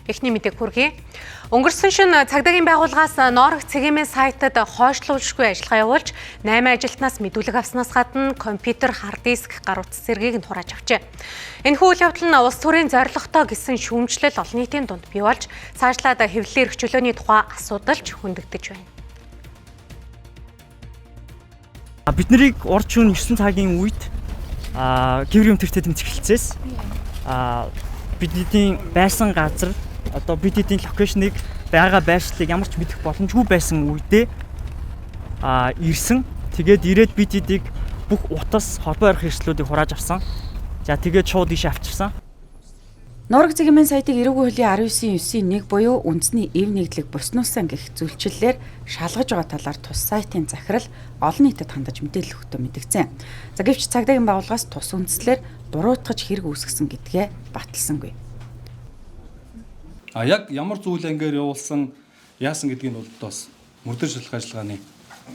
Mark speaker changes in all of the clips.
Speaker 1: Эхний мэдээг хүргэе. Өнгөрсөн шөнө цагдаагийн байгууллагаас Норог цэгийн сайтад хойшлуулшгүй ажиллагаа явуулж 8 ажилтнаас мэдүүлэг авснаас гадна компьютер, хард диск, гар утас зэргийг нь хурааж авчээ. Энэхүү үйл явдал нь улс төрийн зорилготой гэсэн шүүмжлэл олон нийтийн дунд бий болж цаашлаад хэвлэлийн эрхчлөөний тухай асуудалч хөндөгдөж байна.
Speaker 2: Бид нарыг урд шөнө 9 цагийн үед гэрийн өмтөртэй тэмцэглэлцээс бидний байсан газар одоо бидний локейшнийг байгаа байршлыг ямар ч мэдэх боломжгүй байсан үедээ ирсэн. Тэгээд ирээд бидийг бүх утас холбоо арих хэрэгслүүдийг хурааж авсан. За тэгээд шууд ийш авчирсан.
Speaker 3: Норог цэгийн сайтыг эрүүгийн хуулийн 19.9-1 буюу үндэсний эв нэгдлэг буснуусан гэх зүйлчлэлээр шалгаж байгаа талаар тус сайтын захирал олон нийтэд хандаж мэдээлэл өгтөө мэдгцэн. За гэвч цагдаагийн байгууллагаас тус үндслээр буруутгаж хэрэг үүсгэсэн гэдгээ баталсангүй.
Speaker 4: Яг ямар зүйл ангаар явуулсан яасан гэдгийг нь бас мөрдөн шалгах ажиллагааны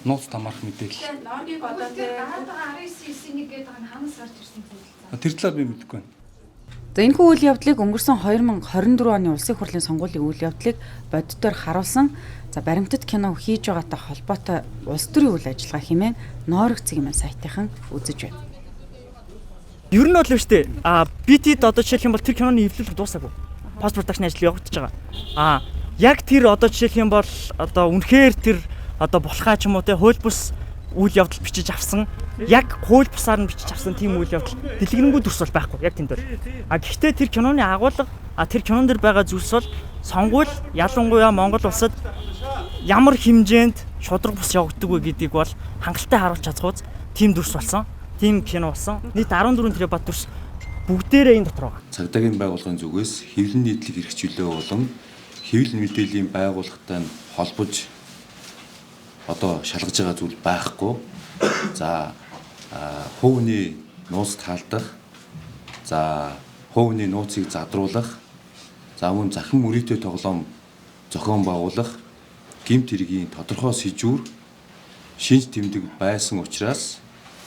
Speaker 4: нууц тамаарх мэдээлэл.
Speaker 5: Норгийг одоо тэр 19.9-1 гэдэг нь ханаас гарч ирсэн зүйл.
Speaker 4: Тэр талаар би мэдэхгүй байна.
Speaker 3: За энэхүү үйл явдлыг өнгөрсөн 2024 оны улсын хурлын сонгуулийн үйл явдлыг боддоор харуулсан баримтат кино хийж байгаатай холбоотой улс төрийн үйл ажиллагаа хэмээн Норог цэгийн сайтынхан үзэж байна.
Speaker 2: Ер нь бол шүү дээ. Битэд одоо жишээлх юм бол тэр киноны эвлэлэг дуусаагүй. Пост продакшн ажил явагдаж байгаа. Яг тэр одоо жишээлх юм бол одоо үнэхээр тэр одоо болохаа ч юм уу те хууль бус үйл явдал бичиж авсан. Яг хууль бусаар нь бичиж авсан тийм үйл явдал дэлгэрэнгүй дүрс бол байхгүй. Яг тэнд байна. Гэхдээ тэр киноны агуулга тэр кинон дэр байгаа зүйлс бол сонгуул ялангуяа Монгол улсад ямар хэмжээнд шудраг бус явагддаг вэ гэдгийг бол хангалттай харуулж чадхууз тийм дүрс болсон. Тийм кино болсон. Нийт 14 тэрэ бат дүрс бүгдээрээ энэ дотор байгаа.
Speaker 6: Цагдаагийн байгууллагын зүгээс хэвлэл нийтлэг хэрэгжүүлээ болон хэвлэл мэдээллийн байгууллагатай холбож одоо шалгаж байгаа зүйл байхгүй. За хувийн нууц таалдах, за хувийн нууцыг задруулах, за мөн захин мөрөөдөө тоглоом зохион байгуулах, гэмт хэргийн тодорхой сэжүүр шинж тэмдэг байсан учраас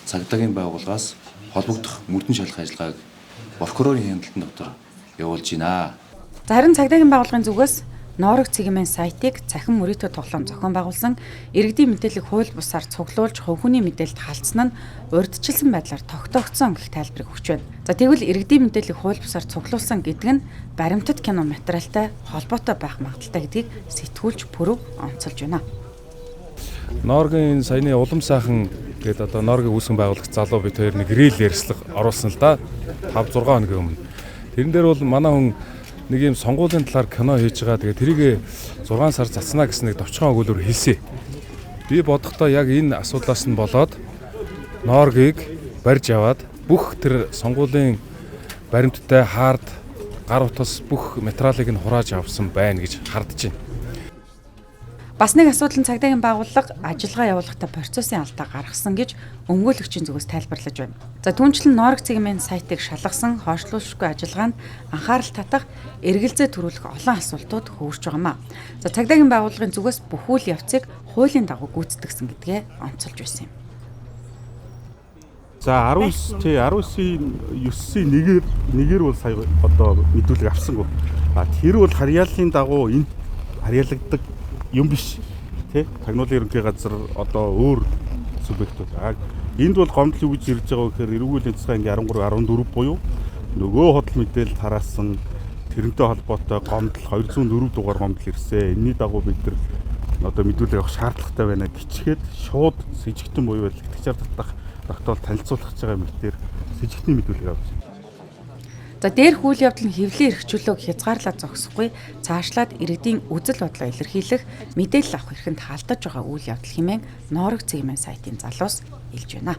Speaker 6: цагдаагийн байгууллагаас холбогдох мөрдөн шалгах ажиллагааг прокурорын хяналтын дотор явуулж байна.
Speaker 3: За харин цагдаагийн байгууллагын зүгээс Норог цэгийн сайтыг захин мөрөөдөө тоглоом зохион байгуулсан иргэдийн мэдээллийг хууль бусаар цуглуулж хувь хүний мэдээлэлд халдсан нь урьдчилсан байдлаар тогтоогдсон гэх тайлбарыг өгч байна. За тэгвэл иргэдийн мэдээллийг хууль бусаар цуглуулсан гэдэг нь баримтат кино материалтай холбоотой байх магадaltaй гэдгийг сэтгүүлч Пүрэв онцолж байна.
Speaker 7: Норогийн саяны улам сайхан гэдэг одоо Норогийн үүсгэн байгуулагч залуу бид хоёр нэг рeel ярьслага оруулсан л да 5-6 хоногийн өмнө. Тэрэн дээр бол манай хүн нэг юм сонгуулийн талаар кино хийж байгаа. Тэгээ тэрийг 6 сар цацнаа гэсэн нэг товчхон өгүүлбэр хэлсэн. Би бодохдоо яг энэ асуудлаас нь болоод Норогийг барьж аваад бүх тэр сонгуулийн баримттай хард гар утас бүх материалыг нь хурааж авсан байна гэж хардж байна.
Speaker 3: Бас нэг асуудал нь цагдаагийн байгууллага ажиллагаа явуулахдаа процессын алдаа гаргасан гэж өмгөөлөгчийн зүгээс тайлбарлаж байна. За түүнчлэн Норог цэгийн сайтыг шалгасан хойшлуулшгүй ажиллагаанд анхаарал татах, эргэлзээ төрүүлэх олон асуултууд хөвөрч байгаамаа. За цагдаагийн байгууллагын зүгээс бүх үйл явцыг хуулийн дагуу гүйцэтгэсэн гэдгээ онцолж байсан юм.
Speaker 8: За 19.9-ийн нэгээр бол сая одоо мэдүүлэг авсангүй. Тэр бол харьяаллын дагуу энд харьяалагддаг юм биш тий тагнуулын ерөнхий газар одоо өөр субъектууд энд бол гомдол юу гэж ирж байгаа вэ гэхээр эрүүгийн цэцгийн 13-14 буюу нөгөө худал мэдээлэл тараасан тэрнтэй холбоотой гомдол 204 дугаар гомдол ирсэн. Энэний дагуу бид нар одоо мэдүүлэг авах шаардлагатай байна гिचгээд шууд сэжигтэн буюу итгэгчээр татах тогтоол танилцуулах гэж байгаа мэтээр сэжигтний мэдүүлэг авч.
Speaker 3: За дээрх үйл явдал нь хэвлэлийн эрхчлөөг хязгаарлаад зогсохгүй цаашлаад иргэдийн үзэл бодлоо илэрхийлэх мэдээлэл авах эрхэнд халдаж байгаа үйл явдал хэмээн Норог цэгийн сайтын залуус хэлж байна.